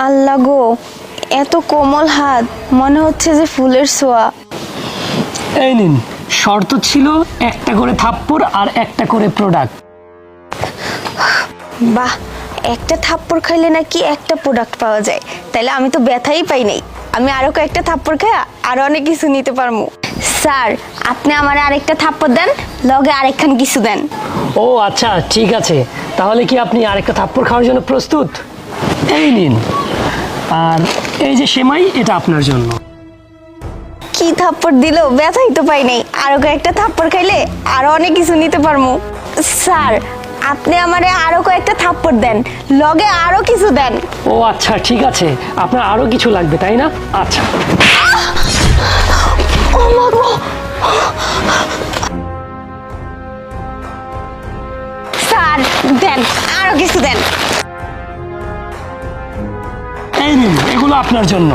আল্লাহ গো, এত কোমল হাত, মনে হচ্ছে যে ফুলের ছোঁয়া। এই নিন, শর্ত ছিল একটা করে থাপ্পড় আর একটা করে প্রোডাক্ট। বাহ, একটা থাপ্পড় খাইলে নাকি একটা প্রোডাক্ট পাওয়া যায়, তাইলে আমি তো ব্যথাই পাই নাই। আমি আরো কয়েকটা থাপ্পড় খাই আরো অনেক কিছু নিতে পারবো। স্যার, আপনি আমার আরেকটা থাপ্পড় দেন, লগে আরেকখান কিছু দেন। ও আচ্ছা, ঠিক আছে। তাহলে কি আপনি আরেকটা থাপ্পড় খাওয়ার জন্য প্রস্তুত? এই নিন, আর এই যে সেমাই, এটা আপনার জন্য। কি থাপ্পড় দিল, ব্যথাই তো পাই নাই। আরো কয়েকটা থাপ্পড় খাইলে আরো অনেক কিছু নিতে পারবো। স্যার, আপনি আমারে আরো কয়েকটা থাপ্পড় দেন, লগে আরো কিছু দেন। ও আচ্ছা, ঠিক আছে। আপনার আরো কিছু লাগবে তাই না? আচ্ছা। ও মা গো! স্যার, দেন, আরো কিছু দেন। এই নিন, এগুলো আপনার জন্য।